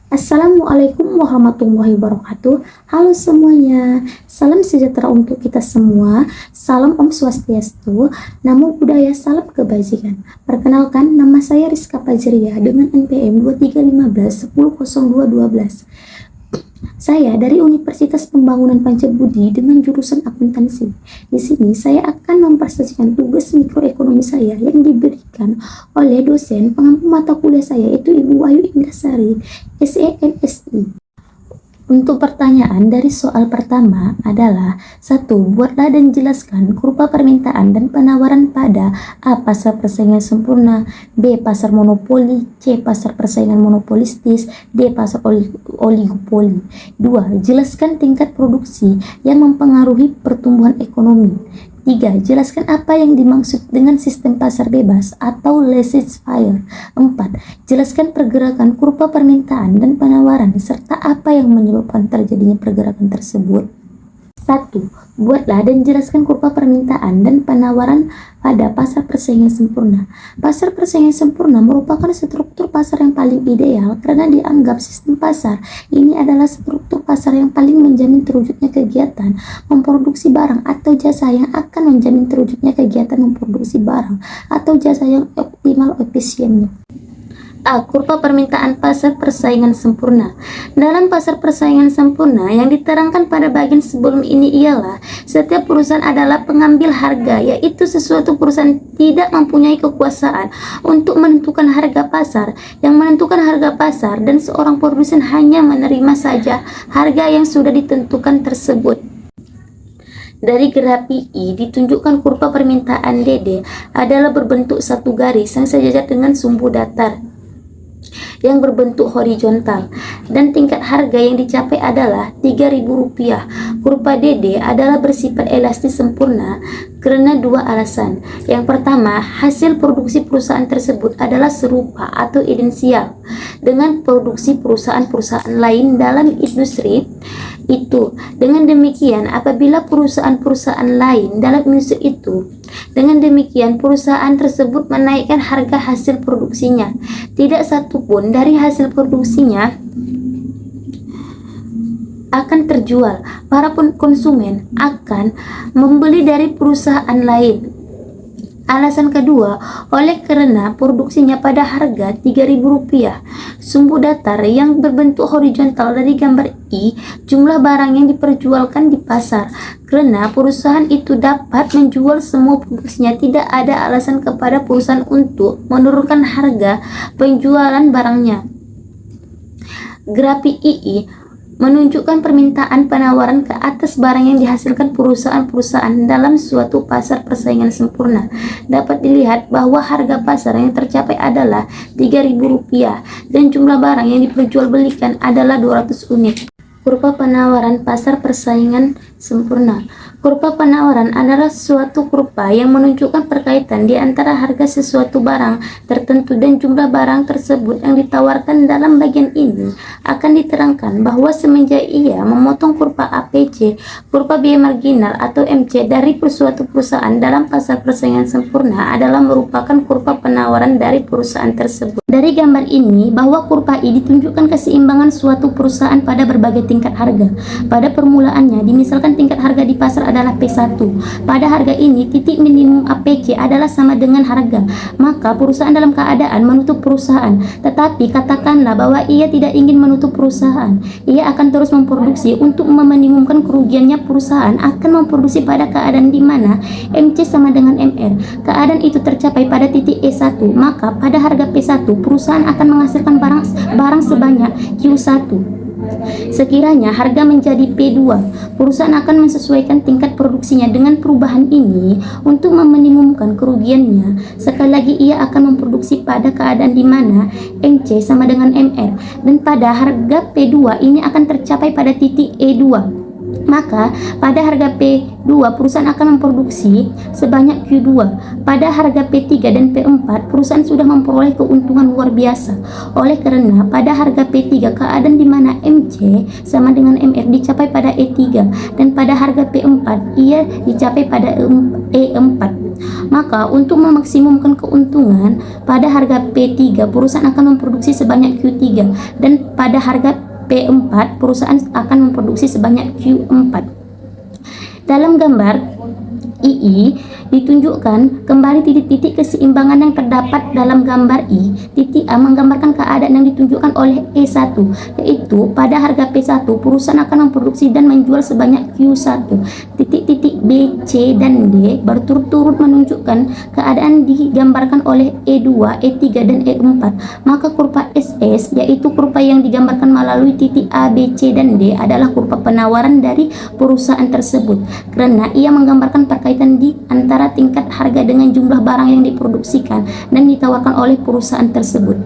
Assalamualaikum warahmatullahi wabarakatuh. Halo semuanya, salam sejahtera untuk kita semua. Salam Om Swastiastu, Namo Buddhaya, salam kebajikan. Perkenalkan, nama saya Rizka Fajriah dengan NPM 2315100212. Saya dari Universitas Pembangunan Pancabudi dengan jurusan akuntansi. Di sini saya akan mempresentasikan tugas mikroekonomi saya yang diberikan oleh dosen pengampu mata kuliah saya, yaitu Ibu Wahyu Indrasari, SEMSI. Untuk pertanyaan dari soal pertama adalah 1. Buatlah dan jelaskan kurva permintaan dan penawaran pada A. Pasar persaingan sempurna, B. Pasar monopoli, C. Pasar persaingan monopolistis, D. Pasar oligopoli. 2. Jelaskan tingkat produksi yang mempengaruhi pertumbuhan ekonomi. 3. Jelaskan apa yang dimaksud dengan sistem pasar bebas atau laissez-faire. 4. Jelaskan pergerakan kurva permintaan dan penawaran serta apa yang menyebabkan terjadinya pergerakan tersebut. 1. Buatlah dan jelaskan kurva permintaan dan penawaran pada pasar persaingan sempurna. Pasar persaingan sempurna merupakan struktur pasar yang paling ideal karena dianggap sistem pasar ini adalah struktur pasar yang paling menjamin terwujudnya kegiatan memproduksi barang atau jasa yang akan menjamin terwujudnya kegiatan memproduksi barang atau jasa yang optimal efisiennya. A. Kurva permintaan pasar persaingan sempurna. Dalam pasar persaingan sempurna yang diterangkan pada bagian sebelum ini ialah setiap perusahaan adalah pengambil harga, yaitu sesuatu perusahaan tidak mempunyai kekuasaan untuk menentukan harga pasar. Yang menentukan harga pasar dan seorang produsen hanya menerima saja harga yang sudah ditentukan tersebut. Dari grafi I ditunjukkan kurva permintaan DD adalah berbentuk satu garis yang sejajar dengan sumbu datar yang berbentuk horizontal dan tingkat harga yang dicapai adalah Rp3.000. Kurva DD adalah bersifat elastis sempurna karena dua alasan. Yang pertama, hasil produksi perusahaan tersebut adalah serupa atau idential dengan produksi perusahaan-perusahaan lain dalam industri itu. Dengan demikian, apabila perusahaan-perusahaan lain dalam industri itu, dengan demikian perusahaan tersebut menaikkan harga hasil produksinya, tidak satupun dari hasil produksinya akan terjual. Para konsumen akan membeli dari perusahaan lain. Alasan kedua, oleh karena produksinya pada harga Rp3.000, sumbu datar yang berbentuk horizontal dari gambar I, jumlah barang yang diperjualkan di pasar. Karena perusahaan itu dapat menjual semua produksinya, tidak ada alasan kepada perusahaan untuk menurunkan harga penjualan barangnya. Grafik II menunjukkan permintaan penawaran ke atas barang yang dihasilkan perusahaan-perusahaan dalam suatu pasar persaingan sempurna. Dapat dilihat bahwa harga pasar yang tercapai adalah Rp3.000 dan jumlah barang yang diperjualbelikan adalah 200 unit. Kurva penawaran pasar persaingan sempurna. Kurva penawaran adalah suatu kurva yang menunjukkan perkaitan di antara harga sesuatu barang tertentu dan jumlah barang tersebut yang ditawarkan. Dalam bagian ini akan diterangkan bahwa semenjak ia memotong kurva APC, kurva biaya marginal atau MC dari suatu perusahaan dalam pasar persaingan sempurna adalah merupakan kurva penawaran dari perusahaan tersebut. Dari gambar ini bahwa kurva I ditunjukkan keseimbangan suatu perusahaan pada berbagai tingkat harga. Pada permulaannya, dimisalkan tingkat harga di pasar adalah P1. Pada harga ini, titik minimum APC adalah sama dengan harga. Maka perusahaan dalam keadaan menutup perusahaan. Tetapi katakanlah bahwa ia tidak ingin menutup perusahaan. Ia akan terus memproduksi. Untuk meminimumkan kerugiannya, perusahaan akan memproduksi pada keadaan di mana MC sama dengan MR. Keadaan itu tercapai pada titik E1. Maka pada harga P1, perusahaan akan menghasilkan barang sebanyak Q1. Sekiranya harga menjadi P2, perusahaan akan menyesuaikan tingkat produksinya dengan perubahan ini untuk meminimumkan kerugiannya. Sekali lagi, ia akan memproduksi pada keadaan di mana MC sama dengan MR, dan pada harga P2 ini akan tercapai pada titik E2. Maka pada harga P2 perusahaan akan memproduksi sebanyak Q2. Pada harga P3 dan P4 perusahaan sudah memperoleh keuntungan luar biasa. Oleh karena pada harga P3 keadaan di mana MC sama dengan MR dicapai pada E3 dan pada harga P4 ia dicapai pada E4. Maka untuk memaksimumkan keuntungan, pada harga P3 perusahaan akan memproduksi sebanyak Q3, dan pada harga P4 perusahaan akan memproduksi sebanyak Q4. Dalam gambar II ditunjukkan kembali titik-titik keseimbangan yang terdapat dalam gambar I. Titik A menggambarkan keadaan yang ditunjukkan oleh E1, yaitu pada harga P1 perusahaan akan memproduksi dan menjual sebanyak Q1. Titik-titik B, C, dan D berturut-turut menunjukkan keadaan digambarkan oleh E2, E3, dan E4. Maka kurva SS, yaitu kurva yang digambarkan melalui titik A, B, C, dan D adalah kurva penawaran dari perusahaan tersebut, karena ia menggambarkan kaitan di antara tingkat harga dengan jumlah barang yang diproduksikan dan ditawarkan oleh perusahaan tersebut.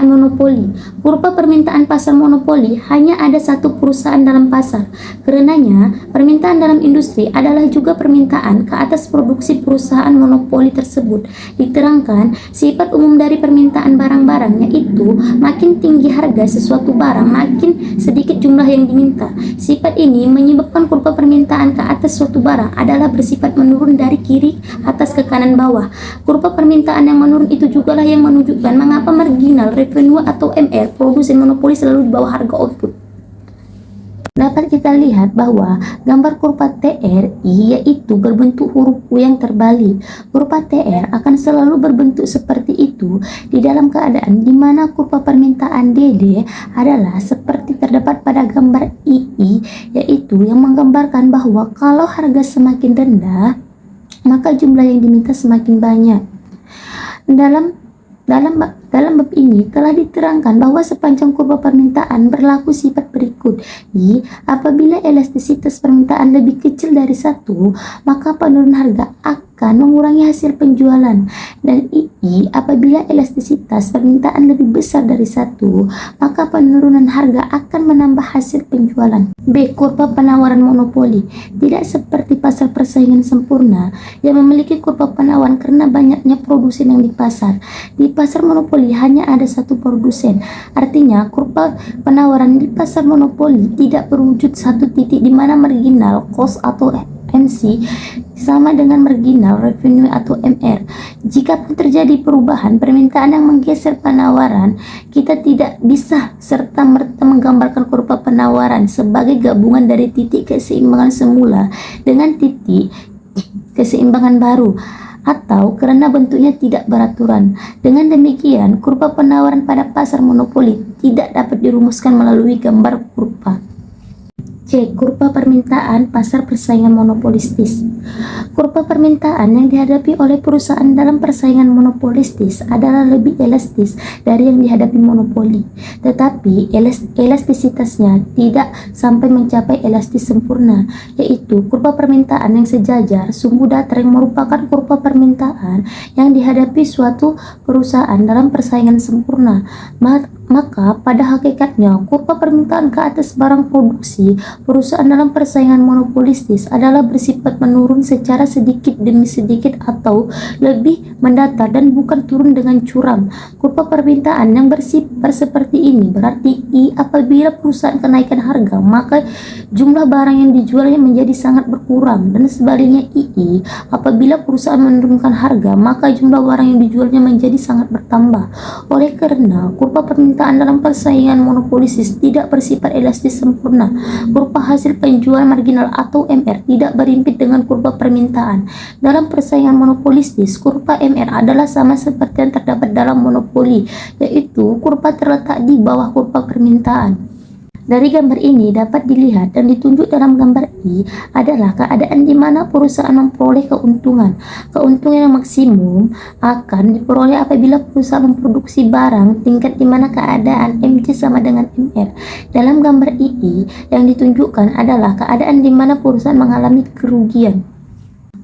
Monopoli. Kurva permintaan pasar monopoli hanya ada satu perusahaan dalam pasar. Karenanya, permintaan dalam industri adalah juga permintaan ke atas produksi perusahaan monopoli tersebut. Diterangkan, sifat umum dari permintaan barang-barang yaitu makin tinggi harga sesuatu barang, makin sedikit jumlah yang diminta. Sifat ini menyebabkan kurva permintaan ke atas suatu barang adalah bersifat menurun dari kiri atas ke kanan bawah. Kurva permintaan yang menurun itu jugalah yang menunjukkan mengapa marginal revenue atau MR produsen monopoli selalu di bawah harga output. Dapat kita lihat bahwa gambar kurva TRI yaitu berbentuk huruf U yang terbalik. Kurva TR akan selalu berbentuk seperti itu di dalam keadaan di mana kurva permintaan DD adalah seperti terdapat pada gambar II, yaitu yang menggambarkan bahwa kalau harga semakin rendah maka jumlah yang diminta semakin banyak. Dalam bab ini telah diterangkan bahwa sepanjang kurva permintaan berlaku sifat berikut. I, apabila elastisitas permintaan lebih kecil dari 1, maka penurunan harga akan mengurangi hasil penjualan. Dan II, apabila elastisitas permintaan lebih besar dari 1, maka penurunan harga akan menambah hasil penjualan. B, kurva penawaran monopoli. Tidak seperti pasar persaingan sempurna yang memiliki kurva penawaran karena banyaknya produsen yang di pasar. Di pasar monopoli hanya ada satu produsen. Artinya, kurva penawaran di pasar monopoli tidak berwujud satu titik di mana marginal cost atau MC sama dengan marginal revenue atau MR. Jika terjadi perubahan permintaan yang menggeser penawaran, kita tidak bisa serta-merta menggambarkan kurva penawaran sebagai gabungan dari titik keseimbangan semula dengan titik keseimbangan baru, atau karena bentuknya tidak beraturan. Dengan demikian, kurva penawaran pada pasar monopoli tidak dapat dirumuskan melalui gambar kurva. C. Kurva permintaan pasar persaingan monopolistis. Kurva permintaan yang dihadapi oleh perusahaan dalam persaingan monopolistis adalah lebih elastis dari yang dihadapi monopoli, tetapi elastisitasnya tidak sampai mencapai elastis sempurna, yaitu kurva permintaan yang sejajar sumbu datar yang merupakan kurva permintaan yang dihadapi suatu perusahaan dalam persaingan sempurna. Maka pada hakikatnya kurva permintaan ke atas barang produksi perusahaan dalam persaingan monopolistis adalah bersifat menurun secara sedikit demi sedikit atau lebih mendatar dan bukan turun dengan curam. Kurva permintaan yang bersifat seperti ini berarti I, apabila perusahaan kenaikan harga maka jumlah barang yang dijualnya menjadi sangat berkurang, dan sebaliknya II, apabila perusahaan menurunkan harga maka jumlah barang yang dijualnya menjadi sangat bertambah. Oleh karena kurva permintaan dalam persaingan monopolistis tidak bersifat elastis sempurna, kurva hasil penjualan marginal atau MR tidak berimpit dengan kurva permintaan. Dalam persaingan monopolistis, kurva MR adalah sama seperti yang terdapat dalam monopoli, yaitu kurva terletak di bawah kurva permintaan. Dari gambar ini dapat dilihat dan ditunjuk dalam gambar I adalah keadaan di mana perusahaan memperoleh keuntungan. Keuntungan yang maksimum akan diperoleh apabila perusahaan memproduksi barang tingkat di mana keadaan MC sama dengan MR. Dalam gambar II yang ditunjukkan adalah keadaan di mana perusahaan mengalami kerugian.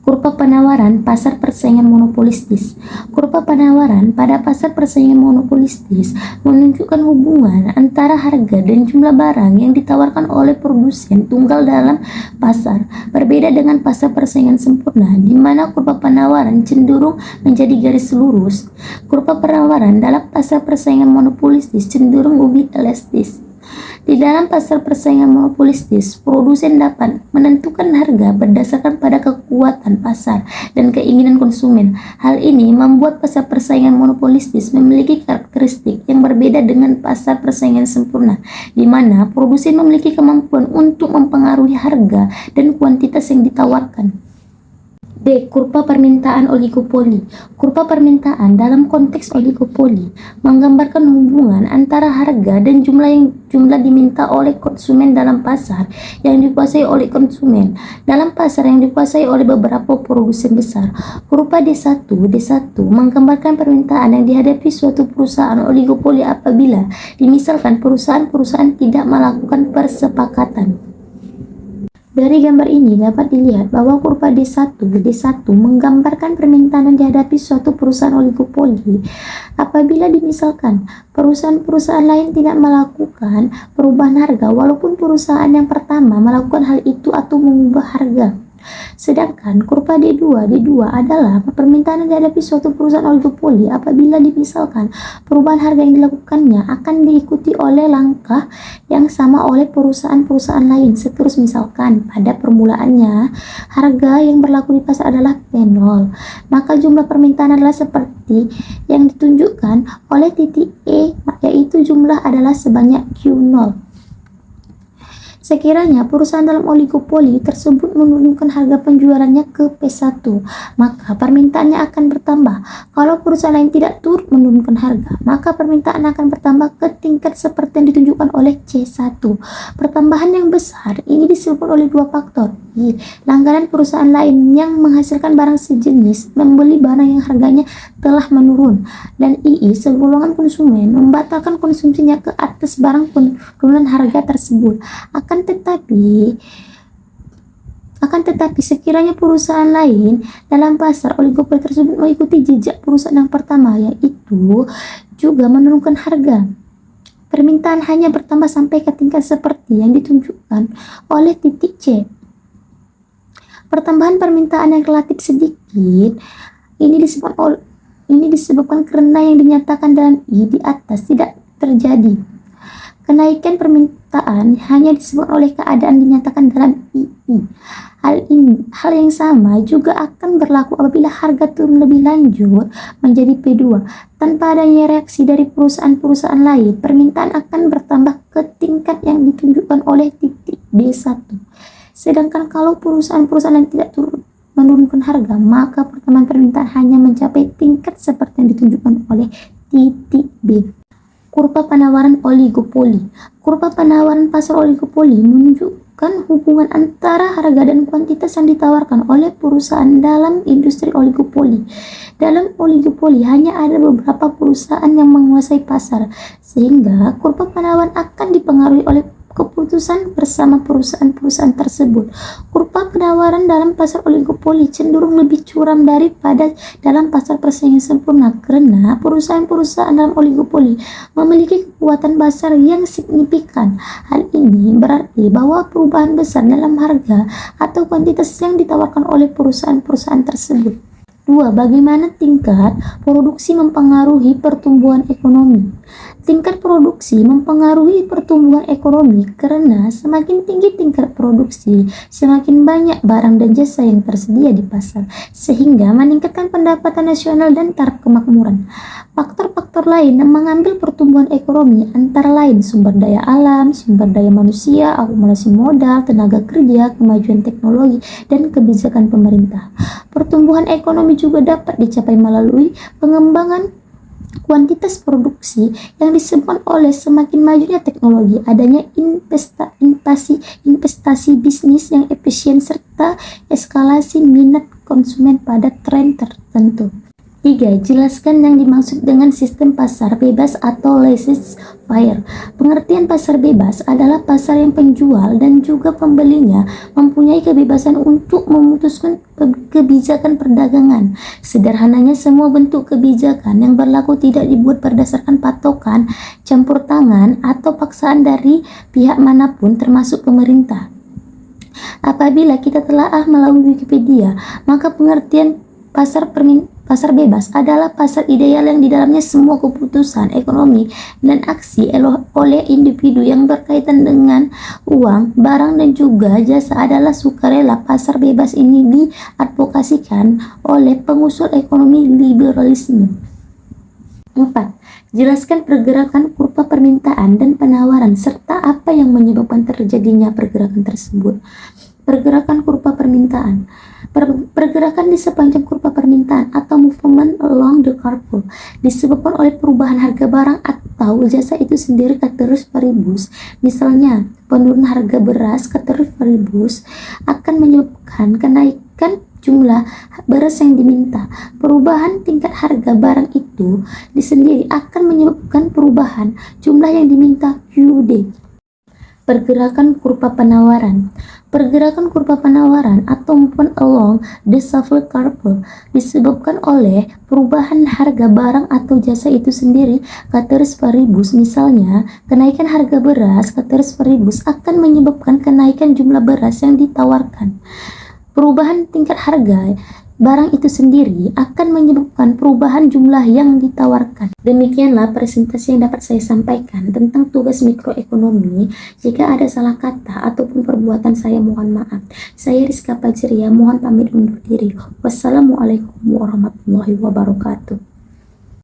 Kurva penawaran pasar persaingan monopolistis. Kurva penawaran pada pasar persaingan monopolistis menunjukkan hubungan antara harga dan jumlah barang yang ditawarkan oleh produsen tunggal dalam pasar. Berbeda dengan pasar persaingan sempurna, di mana kurva penawaran cenderung menjadi garis lurus. Kurva penawaran dalam pasar persaingan monopolistis cenderung lebih elastis. Di dalam pasar persaingan monopolistis, produsen dapat menentukan harga berdasarkan pada kekuatan pasar dan keinginan konsumen. Hal ini membuat pasar persaingan monopolistis memiliki karakteristik yang berbeda dengan pasar persaingan sempurna, di mana produsen memiliki kemampuan untuk mempengaruhi harga dan kuantitas yang ditawarkan. B. Kurva permintaan oligopoli. Kurva permintaan dalam konteks oligopoli menggambarkan hubungan antara harga dan jumlah diminta oleh konsumen dalam pasar yang dikuasai oleh konsumen dalam pasar yang dikuasai oleh beberapa produsen besar. Kurva D1 menggambarkan permintaan yang dihadapi suatu perusahaan oligopoli apabila misalkan perusahaan-perusahaan tidak melakukan persepakatan. Dari gambar ini dapat dilihat bahwa kurva D1 menggambarkan permintaan yang dihadapi suatu perusahaan oligopoli apabila misalkan perusahaan-perusahaan lain tidak melakukan perubahan harga walaupun perusahaan yang pertama melakukan hal itu atau mengubah harga. Sedangkan kurva D2 adalah permintaan yang dihadapi suatu perusahaan oligopoli apabila misalkan perubahan harga yang dilakukannya akan diikuti oleh langkah yang sama oleh perusahaan-perusahaan lain. Seterus misalkan pada permulaannya harga yang berlaku di pasar adalah P0, maka jumlah permintaan adalah seperti yang ditunjukkan oleh titik E, yaitu jumlah adalah sebanyak Q0. Sekiranya perusahaan dalam oligopoli tersebut menurunkan harga penjualannya ke P1, maka permintaannya akan bertambah. Kalau perusahaan lain tidak turut menurunkan harga, maka permintaan akan bertambah ke tingkat seperti yang ditunjukkan oleh C1. Pertambahan yang besar ini disebabkan oleh dua faktor. Langganan perusahaan lain yang menghasilkan barang sejenis membeli barang yang harganya telah menurun, dan segolongan konsumen membatalkan konsumsinya ke atas barang penurunan harga tersebut. Akan tetapi sekiranya perusahaan lain dalam pasar oligopoli tersebut mengikuti jejak perusahaan yang pertama, yaitu juga menurunkan harga, permintaan hanya bertambah sampai ke tingkat seperti yang ditunjukkan oleh titik C. Pertambahan permintaan yang relatif sedikit ini disebabkan karena yang dinyatakan dalam I di atas tidak terjadi. Kenaikan permintaan hanya disebabkan oleh keadaan dinyatakan dalam II. Hal yang sama juga akan berlaku apabila harga turun lebih lanjut menjadi P2. Tanpa adanya reaksi dari perusahaan-perusahaan lain, permintaan akan bertambah ke tingkat yang ditunjukkan oleh titik B1. Sedangkan kalau perusahaan-perusahaan yang tidak turut menurunkan harga, maka pertambahan permintaan hanya mencapai tingkat seperti yang ditunjukkan oleh titik B. Kurva penawaran oligopoli. Kurva penawaran pasar oligopoli menunjukkan hubungan antara harga dan kuantitas yang ditawarkan oleh perusahaan dalam industri oligopoli. Dalam oligopoli hanya ada beberapa perusahaan yang menguasai pasar, sehingga kurva penawaran akan dipengaruhi oleh keputusan bersama perusahaan-perusahaan tersebut. Kurva penawaran dalam pasar oligopoli cenderung lebih curam daripada dalam pasar persaingan sempurna karena perusahaan-perusahaan dalam oligopoli memiliki kekuatan pasar yang signifikan. Hal ini berarti bahwa perubahan besar dalam harga atau kuantitas yang ditawarkan oleh perusahaan-perusahaan tersebut. 2. Bagaimana tingkat produksi mempengaruhi pertumbuhan ekonomi? Tingkat produksi mempengaruhi pertumbuhan ekonomi karena semakin tinggi tingkat produksi, semakin banyak barang dan jasa yang tersedia di pasar, sehingga meningkatkan pendapatan nasional dan taraf kemakmuran. Faktor-faktor lain yang mengambil pertumbuhan ekonomi antara lain sumber daya alam, sumber daya manusia, akumulasi modal, tenaga kerja, kemajuan teknologi, dan kebijakan pemerintah. Pertumbuhan ekonomi juga dapat dicapai melalui pengembangan kuantitas produksi yang disebabkan oleh semakin majunya teknologi, adanya investasi bisnis yang efisien, serta eskalasi minat konsumen pada tren tertentu. 3. Jelaskan yang dimaksud dengan sistem pasar bebas atau laissez-faire. Pengertian pasar bebas adalah pasar yang penjual dan juga pembelinya mempunyai kebebasan untuk memutuskan kebijakan perdagangan. Sederhananya, semua bentuk kebijakan yang berlaku tidak dibuat berdasarkan patokan, campur tangan, atau paksaan dari pihak manapun termasuk pemerintah. Apabila kita telah melalui Wikipedia, maka pengertian pasar Pasar bebas adalah pasar ideal yang di dalamnya semua keputusan ekonomi dan aksi oleh individu yang berkaitan dengan uang, barang, dan juga jasa adalah sukarela. Pasar bebas ini diadvokasikan oleh pengusul ekonomi liberalisme. 4. Jelaskan pergerakan kurva permintaan dan penawaran serta apa yang menyebabkan terjadinya pergerakan tersebut. Pergerakan kurva permintaan. Pergerakan di sepanjang kurva permintaan atau movement along the curve disebabkan oleh perubahan harga barang atau jasa itu sendiri ceteris paribus. Misalnya, penurunan harga beras ceteris paribus akan menyebabkan kenaikan jumlah beras yang diminta. Perubahan tingkat harga barang itu sendiri akan menyebabkan perubahan jumlah yang diminta QD. Pergerakan kurva penawaran. Pergerakan kurva penawaran atau movement along the supply curve disebabkan oleh perubahan harga barang atau jasa itu sendiri ceteris paribus. Misalnya, kenaikan harga beras ceteris paribus akan menyebabkan kenaikan jumlah beras yang ditawarkan. Perubahan tingkat harga barang itu sendiri akan menyebabkan perubahan jumlah yang ditawarkan. Demikianlah presentasi yang dapat saya sampaikan tentang tugas mikroekonomi. Jika ada salah kata ataupun perbuatan saya mohon maaf. Saya Rizka Fajria, mohon pamit undur diri. Wassalamualaikum warahmatullahi wabarakatuh.